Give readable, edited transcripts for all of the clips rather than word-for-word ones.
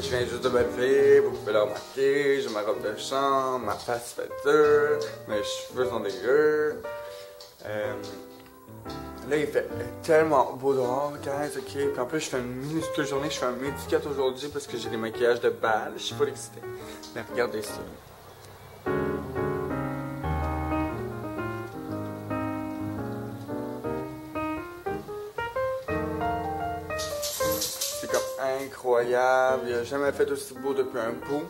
je viens juste de me lever, vous pouvez le remarquer, j'ai ma robe de chambre, ma face fait dure, mes cheveux sont dégueux. Là, il fait tellement beau dehors, guys, ok? Puis en plus, je fais une minuscule journée, je fais un midi-cut aujourd'hui parce que j'ai des maquillages de bal. Je suis pas excitée. Mais regardez ça. C'est comme incroyable. Il a jamais fait aussi beau depuis un bout.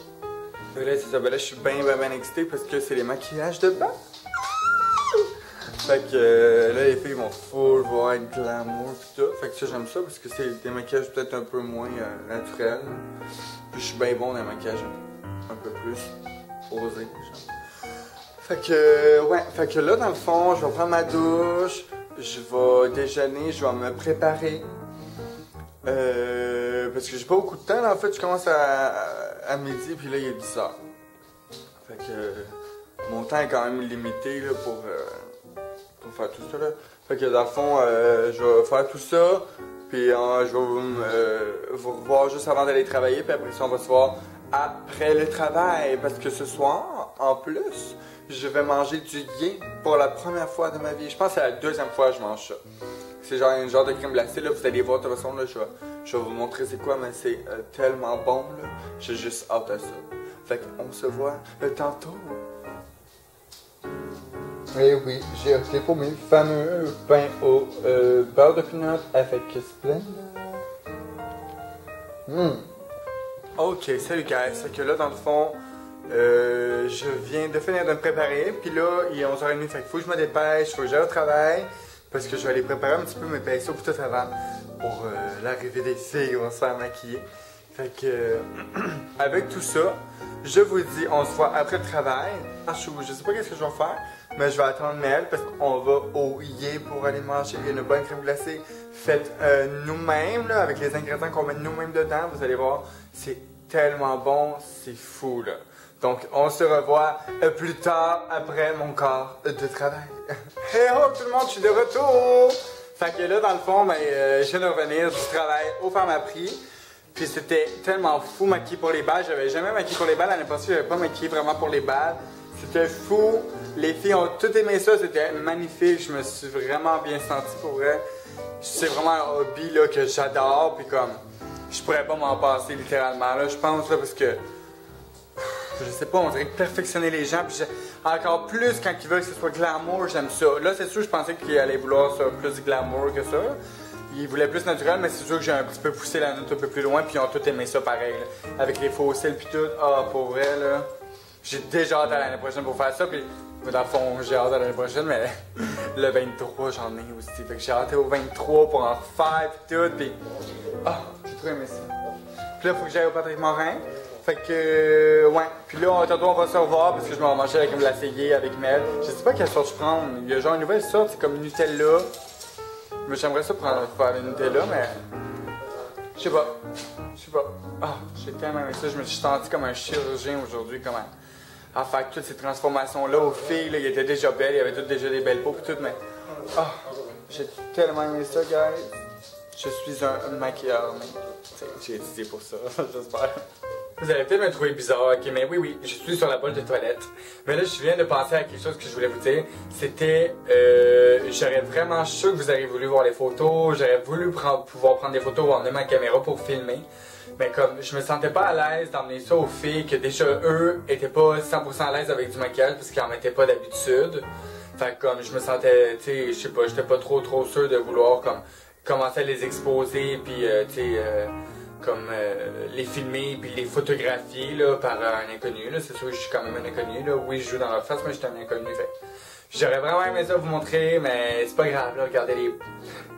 Et là, c'est ça. Ben là, je suis bien excitée parce que c'est les maquillages de bal. Fait que là, les filles vont full voir être glamour pis tout. Fait que ça, j'aime ça parce que c'est des maquillages peut-être un peu moins naturels. Puis je suis bien bon dans les maquillages un peu plus osés. Fait que, ouais. Fait que là, dans le fond, je vais prendre ma douche. Je vais déjeuner, je vais me préparer. Parce que j'ai pas beaucoup de temps, là. En fait, je commence à midi, puis là, il est 10h. Fait que mon temps est quand même limité, là, pour faire tout ça, là. Fait que dans le fond, je vais faire tout ça, puis je vais vous revoir juste avant d'aller travailler, puis après ça, on va se voir après le travail. Parce que ce soir, en plus, je vais manger du yin pour la première fois de ma vie. Je pense que c'est la deuxième fois que je mange ça. C'est genre un genre de crème glacée, là, vous allez voir de toute façon, là, je vais vous montrer c'est quoi, mais c'est tellement bon, là. J'ai juste hâte à ça. Fait qu'on se voit tantôt. Et oui, j'ai opté pour mes fameux pains au beurre de peanut avec Splenda. Ok, salut guys. Fait que là, dans le fond, je viens de finir de me préparer. Puis là, il est 11h30. Fait qu'il faut que je me dépêche, faut que j'aille au travail. Parce que je vais aller préparer un petit peu mes pinceaux pour tout avant. Pour l'arrivée des filles, on va se faire maquiller. Fait que, avec tout ça, je vous dis, on se voit après le travail. Je sais pas qu'est-ce que je vais faire. Mais je vais attendre Mel parce qu'on va au Yé pour aller manger une bonne crème glacée faite nous-mêmes, avec les ingrédients qu'on met nous-mêmes dedans. Vous allez voir, c'est tellement bon, c'est fou, là. Donc, on se revoit plus tard après mon corps de travail. Hey ho, tout le monde, je suis de retour! Fait que là, dans le fond, je viens de revenir du travail au Pharmaprix. Puis c'était tellement fou maquillé pour les balles. J'avais jamais maquillé pour les balles. L'année passée, j'avais pas maquillé vraiment pour les balles. C'était fou. Les filles ont tout aimé ça. C'était magnifique. Je me suis vraiment bien senti pour vrai. C'est vraiment un hobby là, que j'adore. Puis comme, je pourrais pas m'en passer littéralement. Là, je pense là, parce que, je sais pas, on dirait perfectionner les gens. Puis encore plus quand ils veulent que ce soit glamour, j'aime ça. Là, c'est sûr, je pensais qu'ils allaient vouloir ça plus glamour que ça. Ils voulaient plus naturel, mais c'est sûr que j'ai un petit peu poussé la note un peu plus loin, puis ils ont tout aimé ça pareil, là. Avec les faux cils puis tout. Ah, pour vrai, là. J'ai déjà hâte à l'année prochaine pour faire ça, puis dans le fond, j'ai hâte à l'année prochaine, mais le 23, j'en ai aussi. Fait que j'ai hâte au 23 pour en refaire puis tout, puis ah, j'ai trop aimé ça. Puis là, il faut que j'aille au Patrick Morin. Fait que, ouais. Puis là, tantôt, on va se revoir parce que je vais manger avec l'essayer avec Mel. Je sais pas quelle sorte je prends. Il y a genre une nouvelle sorte, c'est comme Nutella. Mais j'aimerais ça faire une Nutella, mais je sais pas. Ah, j'ai tellement aimé ça. Je me suis senti comme un chirurgien aujourd'hui, comme à faire toutes ces transformations-là aux filles. Là, ils étaient déjà belles, il y avait toutes déjà des belles peaux et tout, mais ah, j'ai tellement aimé ça, guys. Je suis un maquilleur, mais j'ai étudié pour ça, j'espère. Vous allez peut-être me trouver bizarre, ok, mais oui, je suis sur la bolle de toilette. Mais là, je viens de penser à quelque chose que je voulais vous dire. C'était, j'aurais vraiment sûr que vous auriez voulu voir les photos. J'aurais voulu pouvoir prendre des photos ou emmener ma caméra pour filmer. Mais comme, je me sentais pas à l'aise d'emmener ça aux filles, que déjà eux étaient pas 100% à l'aise avec du maquillage parce qu'ils en mettaient pas d'habitude. Fait que comme, je me sentais, tu sais, je sais pas, j'étais pas trop sûr de vouloir comme commencer à les exposer, puis tu sais, comme les filmer puis les photographier là, par un inconnu. C'est sûr que je suis quand même un inconnu. Là. Oui, je joue dans leur face, mais je suis un inconnu. J'aurais vraiment aimé ça vous montrer, mais c'est pas grave. Là, regardez,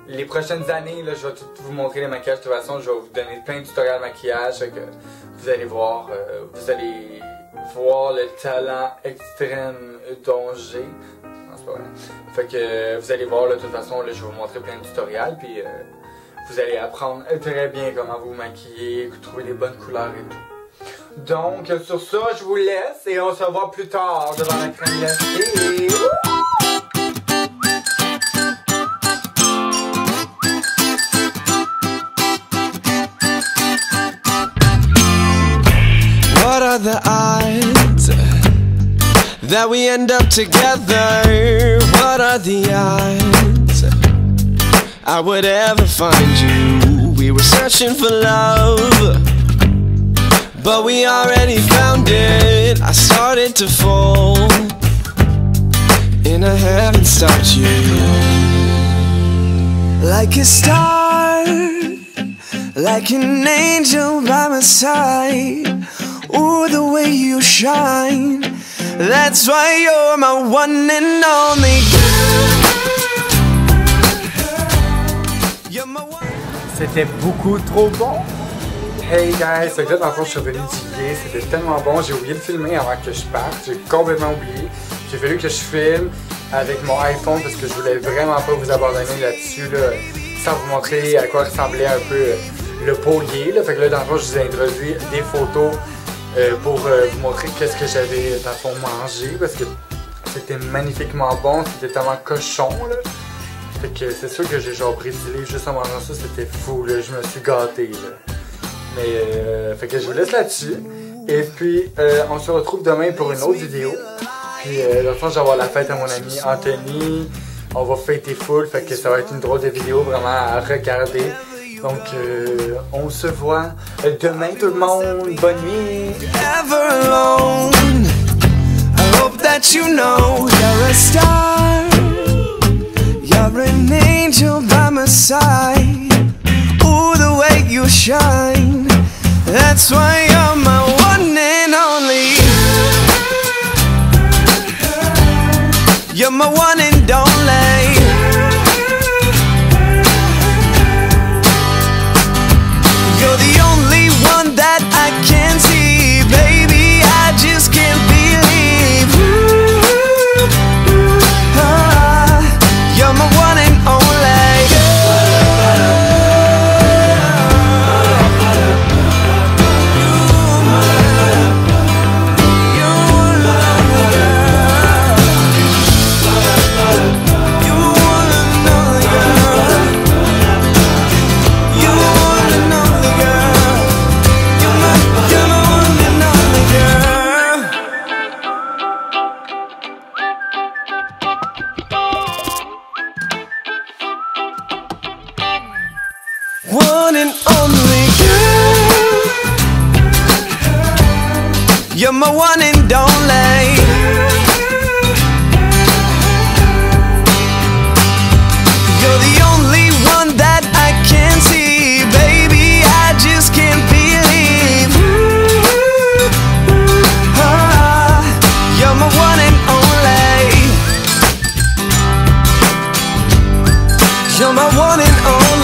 les prochaines années, là, je vais tout vous montrer les maquillages. De toute façon, je vais vous donner plein de tutoriels de maquillage. Que vous allez voir, le talent extrême dont j'ai. Non, c'est pas vrai. Fait que vous allez voir, là, de toute façon, là, je vais vous montrer plein de tutoriels. Puis vous allez apprendre très bien comment vous maquiller, trouver les bonnes couleurs et tout. Donc, sur ça, je vous laisse et on se revoit plus tard devant la crème glacée. What are the odds that we end up together? What are the odds I would ever find you? We were searching for love, but we already found it. I started to fall, and I haven't stopped you. Like a star, like an angel by my side. Ooh, the way you shine, that's why you're my one and only girl. C'était beaucoup trop bon. Hey guys, c'est que là dans le fond je suis revenu d'hier, c'était tellement bon, j'ai oublié de filmer avant que je parte, j'ai complètement oublié. J'ai fallu que je filme avec mon iPhone parce que je voulais vraiment pas vous abandonner là-dessus là, sans vous montrer à quoi ressemblait un peu le polier. Là. Fait que là dans le fond je vous ai introduit des photos pour vous montrer qu'est-ce que j'avais dans le fond mangé parce que c'était magnifiquement bon, c'était tellement cochon là. Fait que c'est sûr que j'ai genre brésilé juste en mangeant ça, c'était fou là, je me suis gâté là. Mais fait que je vous laisse là-dessus. Et puis on se retrouve demain pour une autre vidéo. Puis dans le fond je vais avoir la fête à mon ami Anthony. On va fêter full, fait que ça va être une drôle de vidéo vraiment à regarder. Donc on se voit demain tout le monde. Bonne nuit. Ever alone. I hope that you know you're a star. You're an angel by my side. Ooh, the way you shine, that's why you're my one and only. You're my one and only. You're the only one that I can see, baby, I just can't believe. You're my one and only. One and only girl. You're my one and only. You're the only one that I can see, baby, I just can't believe. You're my one and only. You're my one and only.